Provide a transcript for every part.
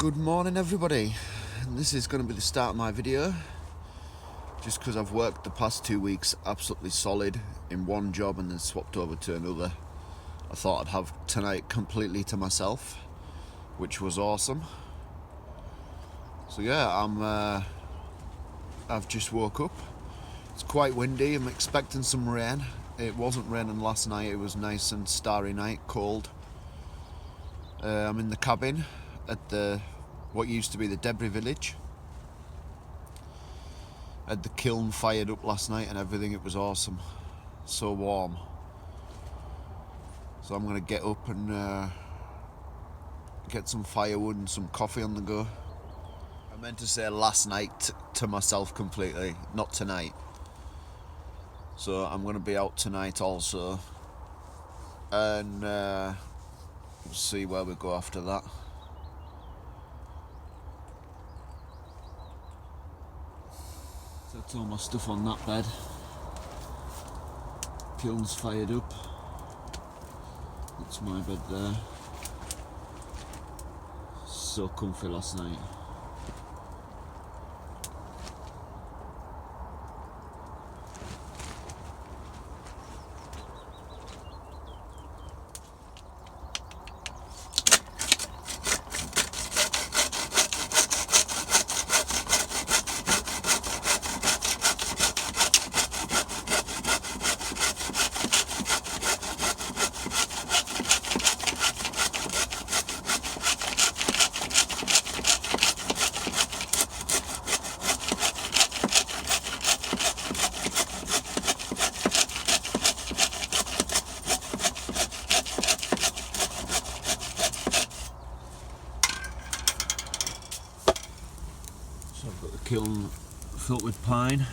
Good morning everybody, and this is going to be the start of my video just because I've worked the past 2 weeks absolutely solid in one job and then swapped over to another. I thought I'd have tonight completely to myself, which was awesome. So yeah, I've just woke up. It's quite windy. I'm expecting some rain. It wasn't raining last night. It was nice and starry night, cold. I'm in the cabin at what used to be the debris village. Had the kiln fired up last night and everything. It was awesome, so warm. So I'm gonna get up and get some firewood and some coffee on the go. I meant to say last night to myself completely, not tonight. So I'm gonna be out tonight also, and we'll see where we go after that. That's all my stuff on that bed. Kiln's fired up. That's my bed there. So comfy last night. So I've got the kiln filled with pine.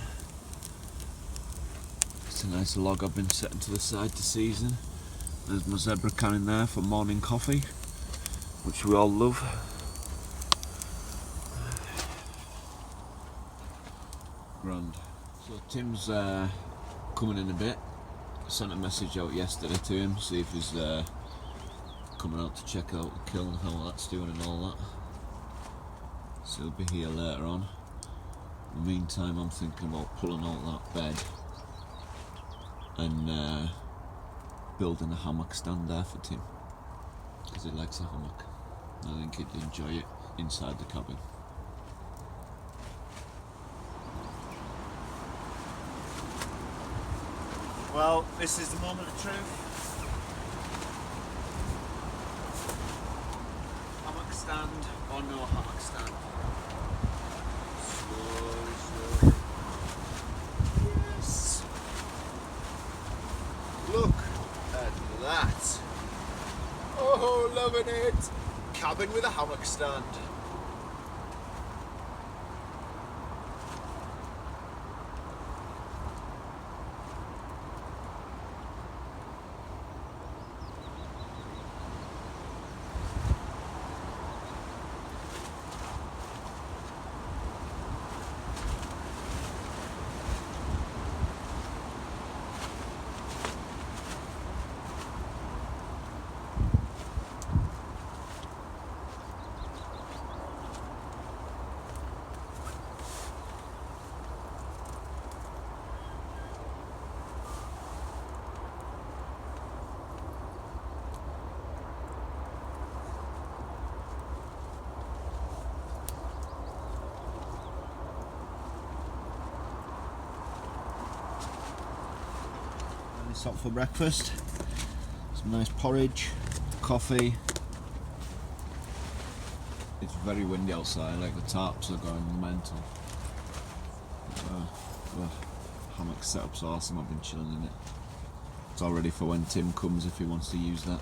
It's a nice log I've been setting to the side to season. There's my zebra can in there for morning coffee, which we all love. Grand. So Tim's coming in a bit. I sent a message out yesterday to him, see if he's coming out to check out the kiln, how that's doing and all that. So he'll be here later on. In the meantime, I'm thinking about pulling out that bed and building a hammock stand there for Tim, because he likes a hammock. I think he'd enjoy it inside the cabin. Well, this is the moment of truth. Hammock stand or no hammock stand? Slowly. Yes! Look at that! Oh, loving it! Cabin with a hammock stand. It's up for breakfast. Some nice porridge, coffee. It's very windy outside, like the tarps are going mental. The hammock setup's awesome, I've been chilling in it. It's all ready for when Tim comes if he wants to use that.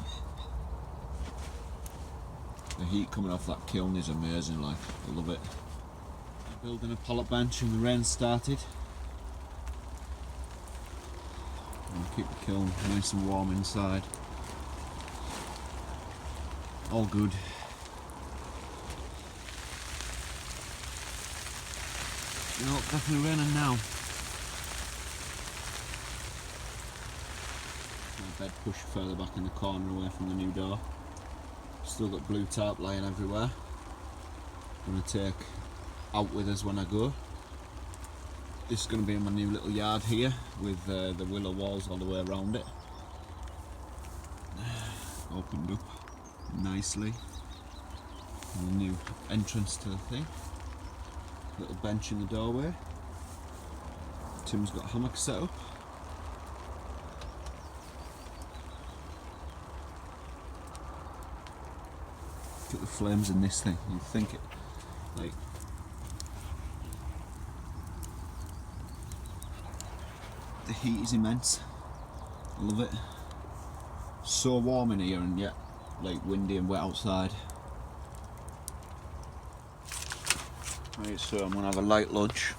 The heat coming off that kiln is amazing, like, I love it. I'm building a pallet bench and the rain started. And keep the kiln nice and warm inside. All good. You know, definitely raining now. My bed pushed further back in the corner away from the new door. Still got blue tarp lying everywhere. going to take out with us when I go. This is going to be in my new little yard here with the willow walls all the way around it. Opened up nicely. And a new entrance to the thing. Little bench in the doorway. Tim's got a hammock set up. Look at the flames in this thing. You'd think it, like, the heat is immense. I love it. So warm in here and yet like windy and wet outside. Right, so I'm gonna have a light lunch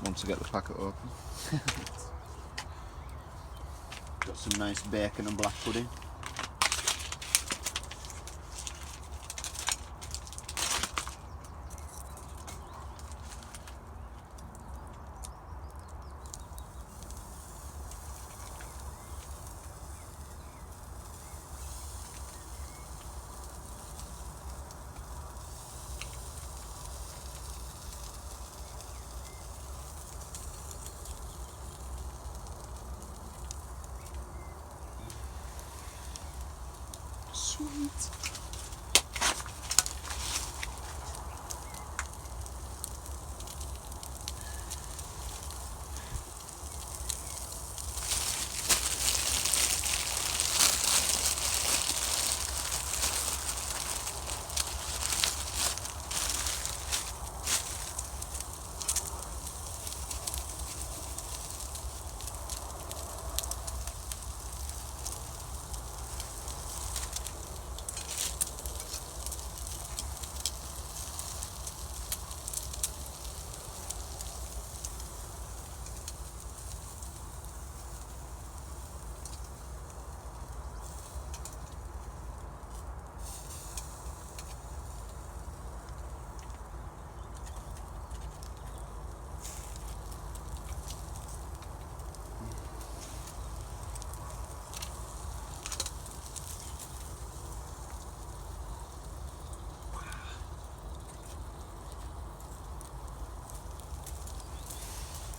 once I get the packet open. Got some nice bacon and black pudding. Sweet.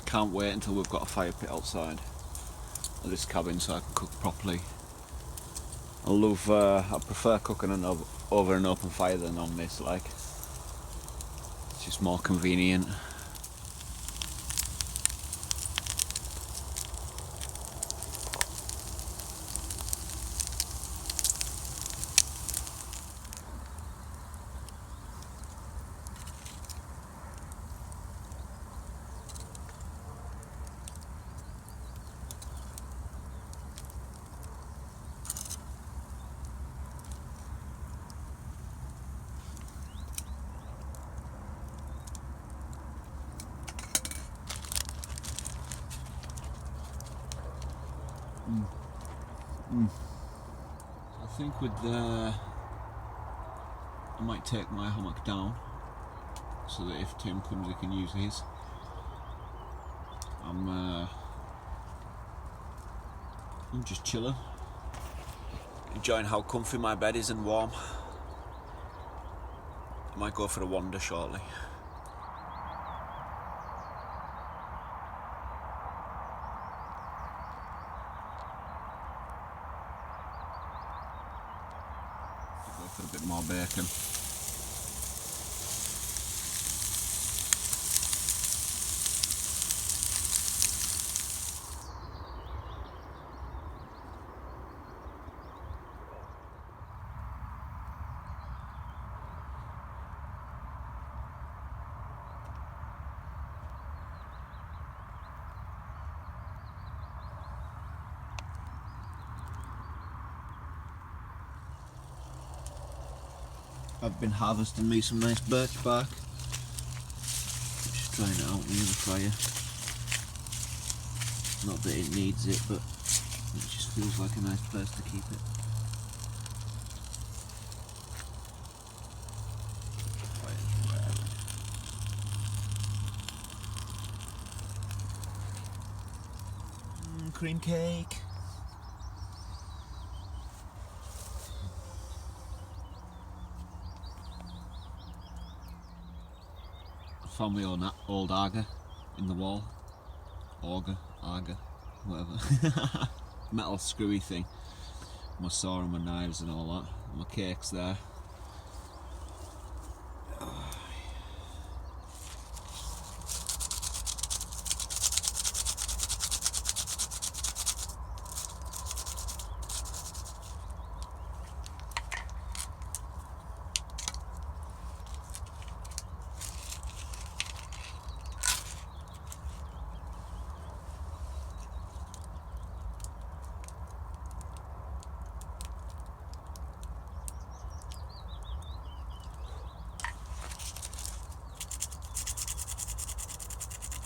Can't wait until we've got a fire pit outside of this cabin so I can cook properly. I prefer cooking over an open fire than on this, like. It's just more convenient. I think with I might take my hammock down so that if Tim comes he can use his. I'm just chilling, enjoying how comfy my bed is and warm. I might go for a wander shortly. Go for a bit more bacon. I've been harvesting me some nice birch bark. Just trying it out near the fire. Not that it needs it, but it just feels like a nice place to keep it. Cream cake. found my own old auger in the wall. Auger, whatever. Metal screwy thing. My saw and my knives and all that. My cake's there.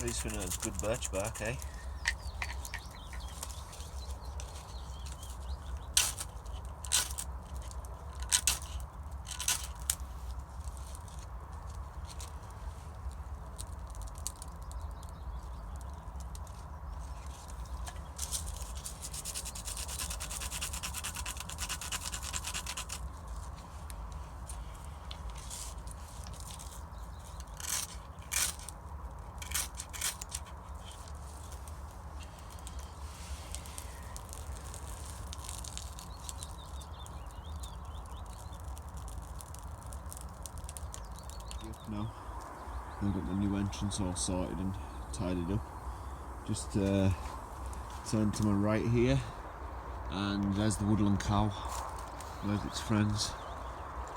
This one has good birch bark, eh? Now I've got the new entrance all sorted and tidied up. Just turn to my right here, and there's the woodland cow. There's its friends.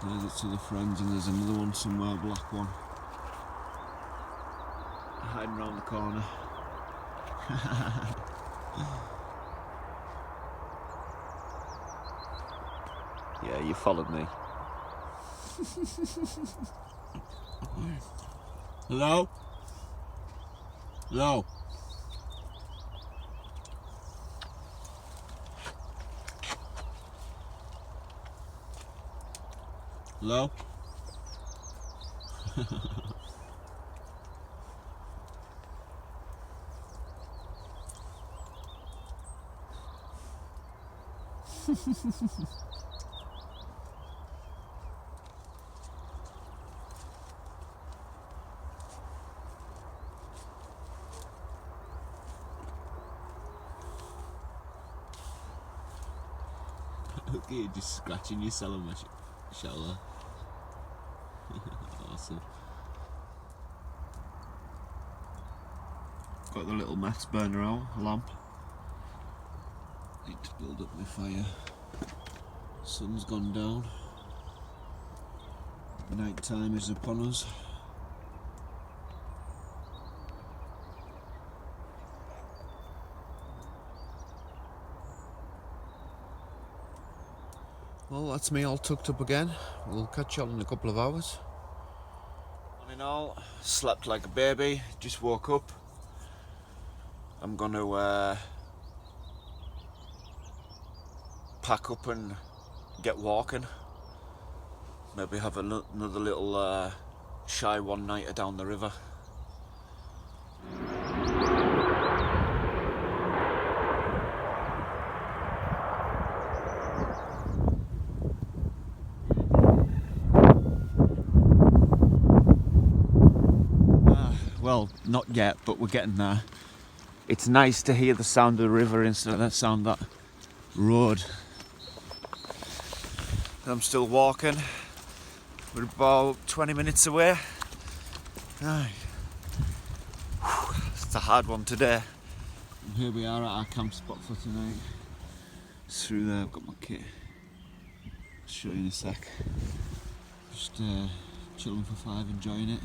There's its other friends, and there's another one somewhere, a black one, hiding around the corner. Yeah, you followed me. Hello? Hello? Hello? Look at you just scratching yourself on my shoulder. Awesome. Got the little maths burner out, lamp. Need to build up my fire. Sun's gone down. Night time is upon us. Well, that's me all tucked up again. We'll catch you on in a couple of hours. All in all, slept like a baby, just woke up. I'm gonna pack up and get walking. Maybe have another little shy one-nighter down the river. Well, not yet, but we're getting there. It's nice to hear the sound of the river instead of that sound of that road. I'm still walking. We're about 20 minutes away. Aye. It's a hard one today. And here we are at our camp spot for tonight. It's through there, I've got my kit. I'll show you in a sec. Just chilling for 5, enjoying it.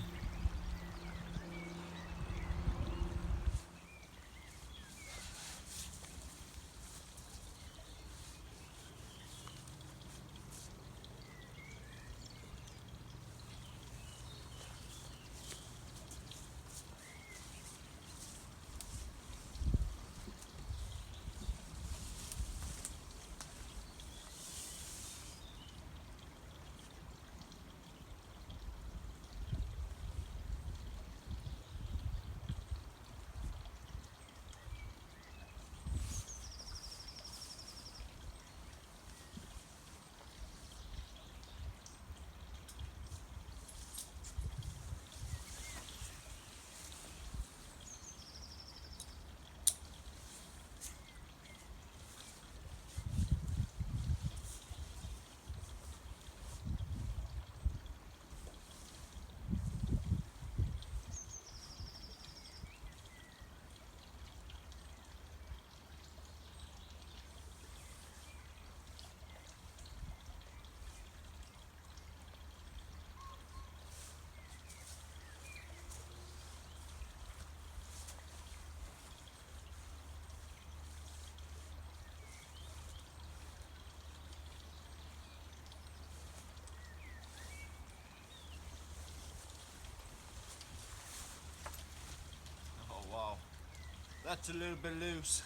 That's a little bit loose.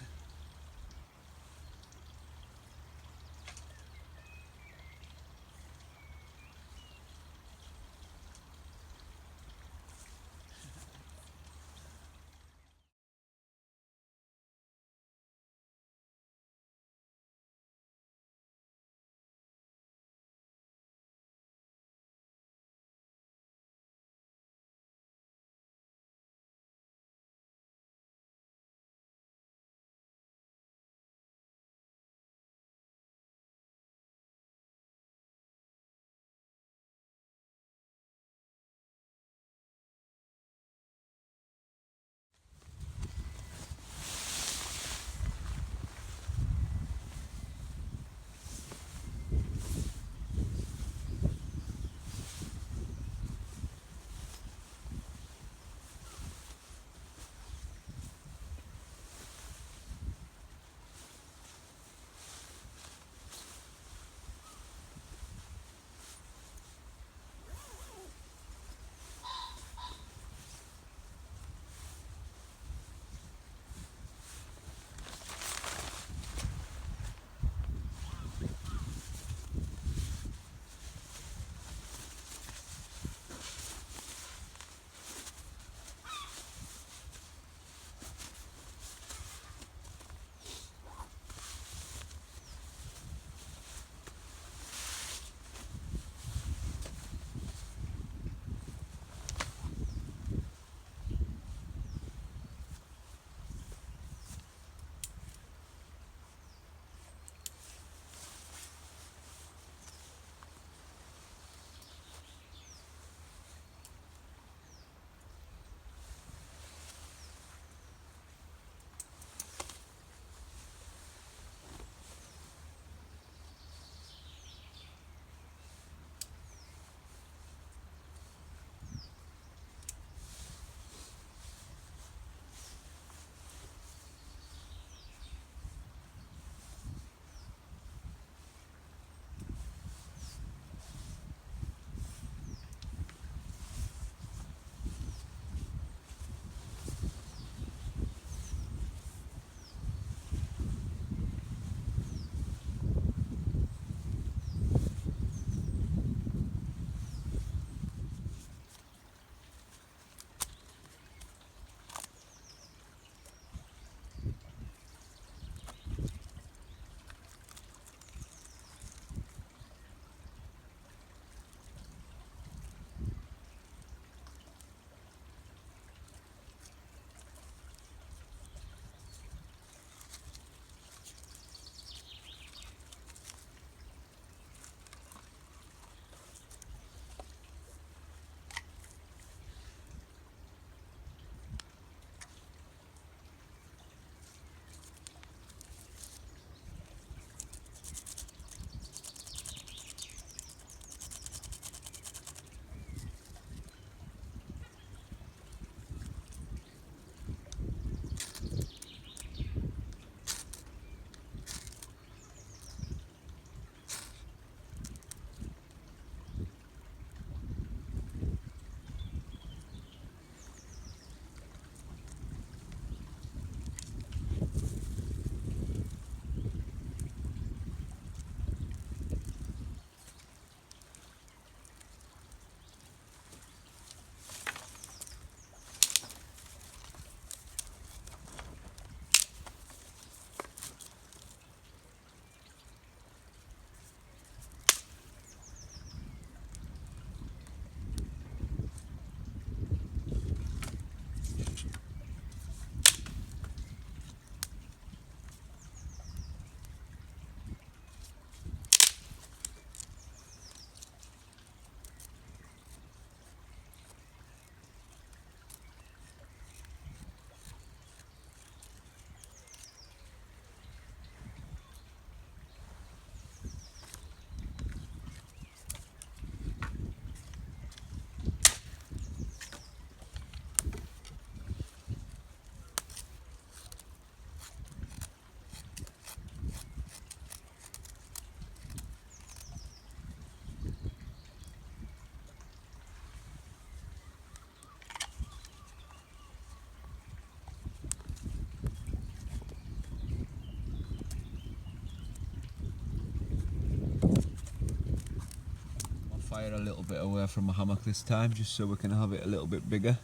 fire a little bit away from my hammock this time, just so we can have it a little bit bigger,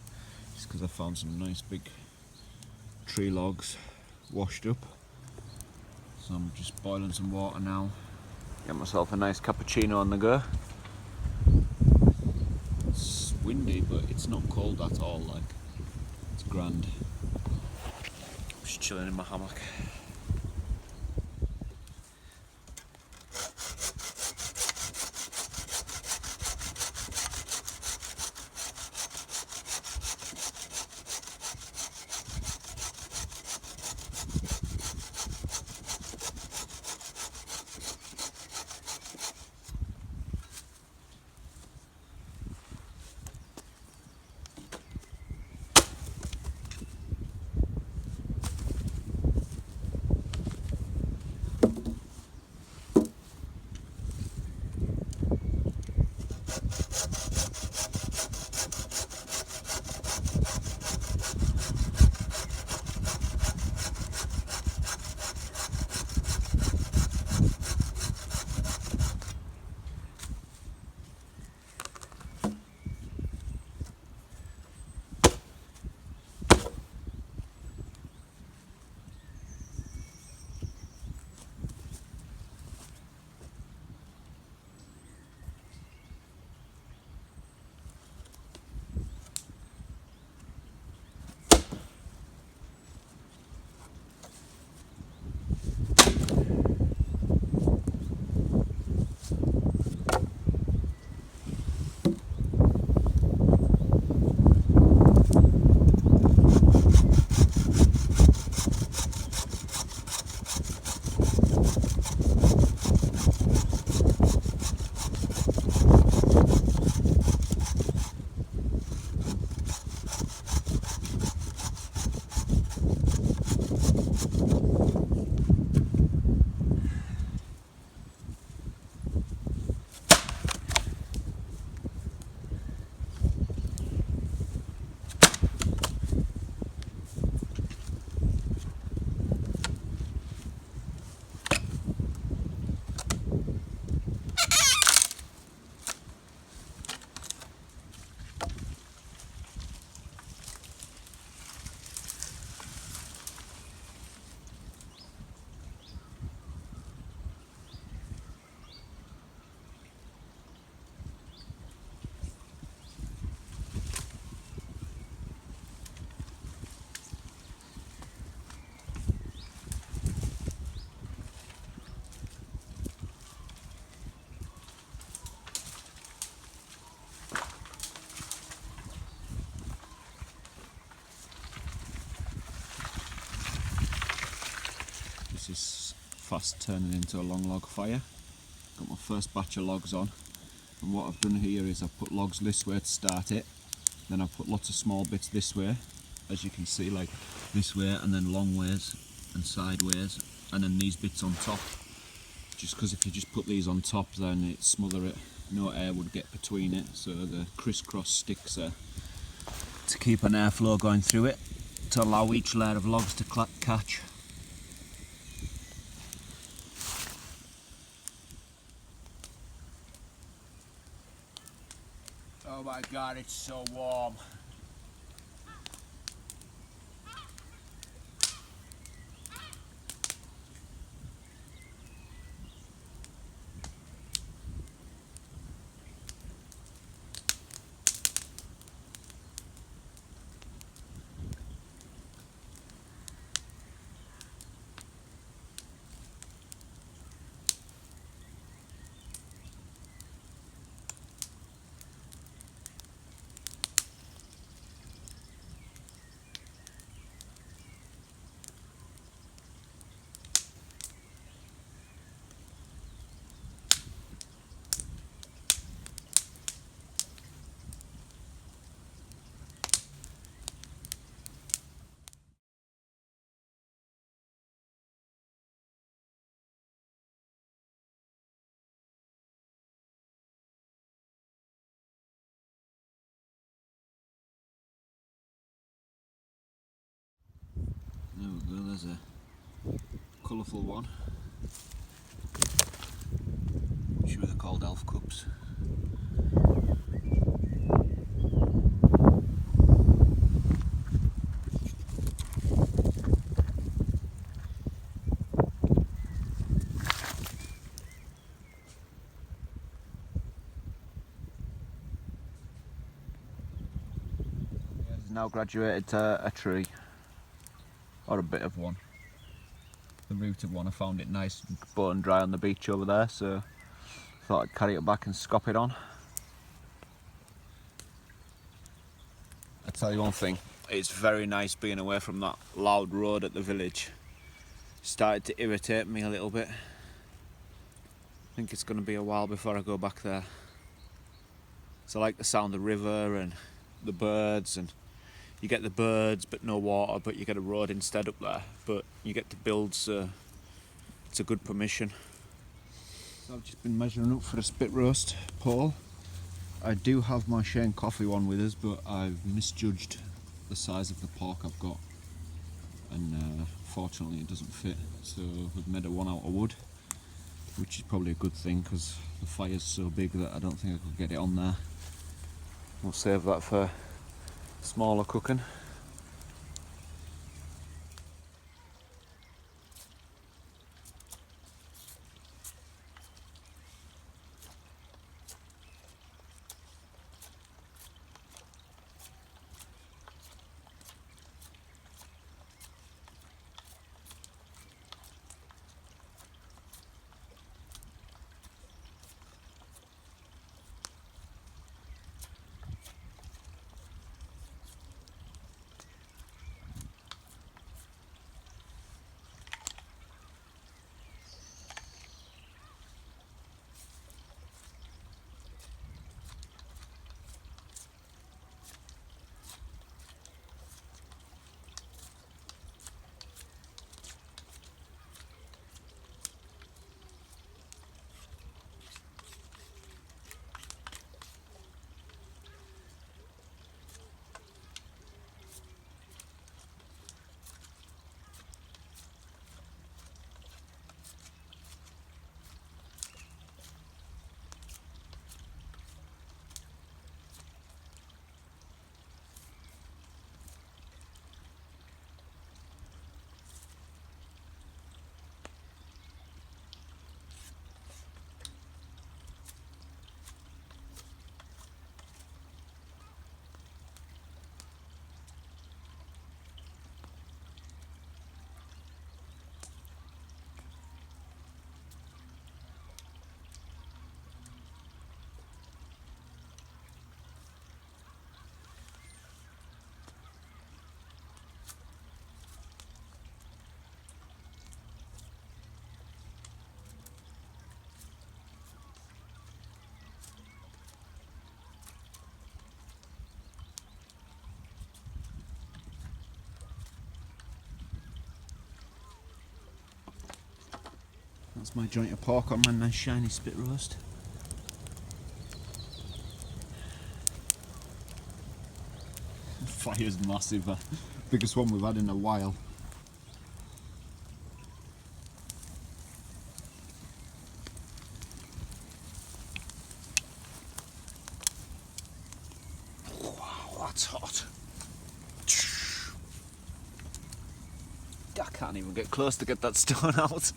just because I found some nice big tree logs washed up. So I'm just boiling some water now, get myself a nice cappuccino on the go. It's windy, but it's not cold at all, like, it's grand. Just chilling in my hammock. This is fast turning into a long log fire. Got my first batch of logs on, and what I've done here is I've put logs this way to start it, then I've put lots of small bits this way, as you can see, like this way, and then long ways and sideways, and then these bits on top, just because if you just put these on top then it smother it, no air would get between it, so the crisscross sticks are to keep an airflow going through it, to allow each layer of logs to catch. Oh my god, it's so warm. There we go, there's a colourful one. I'm sure they're called elf cups. now graduated to a tree, or a bit of one. The rooted one, I found it nice and bone dry on the beach over there, so I thought I'd carry it back and scop it on. I tell you one thing, it's very nice being away from that loud road at the village. Started to irritate me a little bit. I think it's going to be a while before I go back there. So I like the sound of the river and the birds, and you get the birds but no water, but you get a road instead up there, but you get to build, so it's a good permission. So I've just been measuring up for a spit roast pole. I do have my Shane Coffee one with us, but I've misjudged the size of the pork I've got, and fortunately it doesn't fit, so we've made a one out of wood, which is probably a good thing because the fire's so big that I don't think I could get it on there. We'll save that for smaller cooking. That's my joint of pork on my nice shiny spit roast. Fire's massive, biggest one we've had in a while. Wow, that's hot. I can't even get close to get that stone out.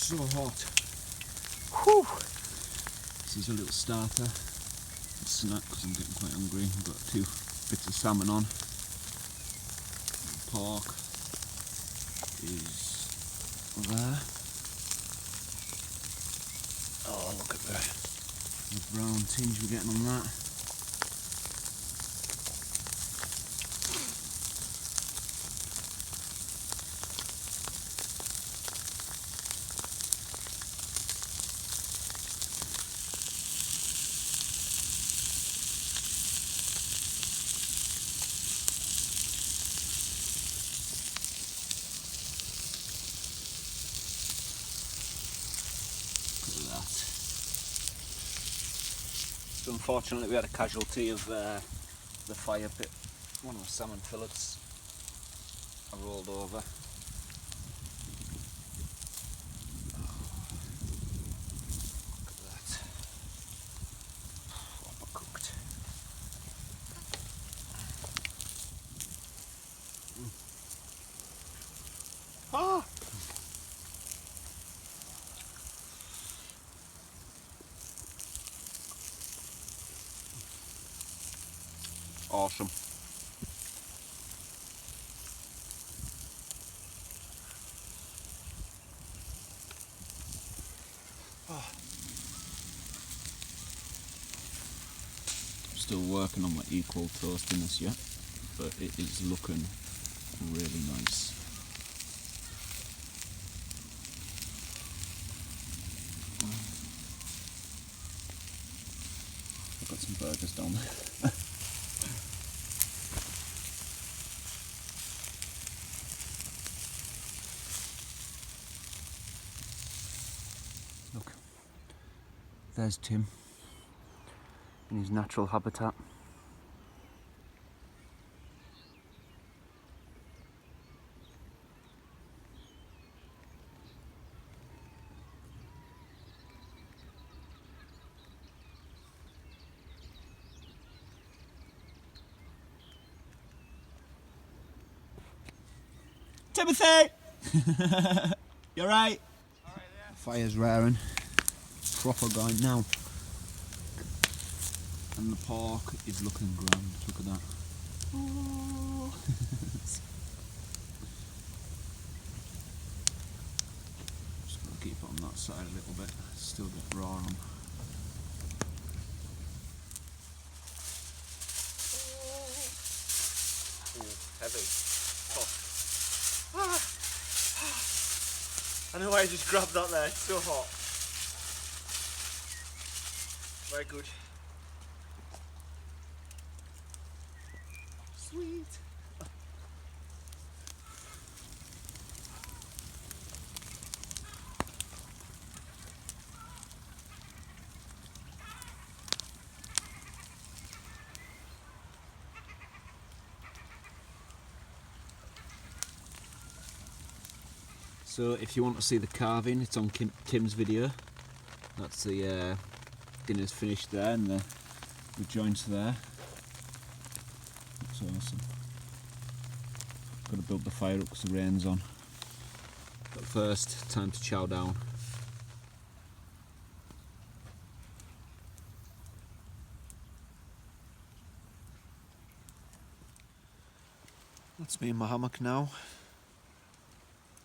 So hot. Whew. This is a little starter, a snack because I'm getting quite hungry. I've got 2 bits of salmon on. The pork is there. Oh, look at the brown tinge we're getting on that. So unfortunately we had a casualty of the fire pit. One of the salmon fillets I rolled over. Look at that. Proper cooked. Ah! Awesome. Still working on my equal toastiness yet, but it is looking really nice. I've got some burgers down there. Look, there's Tim in his natural habitat. Timothy! You alright? Fire's raring. Proper going now. And the pork is looking grand. Look at that. Oh. Just gotta keep it on that side a little bit. Still get raw on. Heavy. Oh. I know why I just grabbed that there. It's so hot. Very good. Sweet. So if you want to see the carving, it's on Tim's video. That's the dinner's finished there and the joints there. Looks awesome. Got to build the fire up because the rain's on. But first, time to chow down. That's me in my hammock now.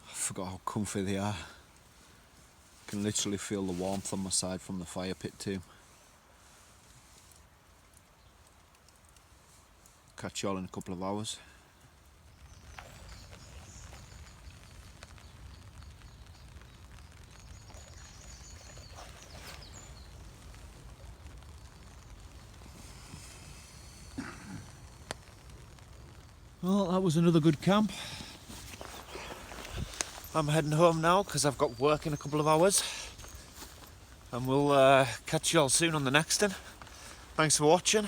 I forgot how comfy they are. I can literally feel the warmth on my side from the fire pit too. Catch you all in a couple of hours. Well, that was another good camp. I'm heading home now because I've got work in a couple of hours. And we'll catch you all soon on the next one. Thanks for watching.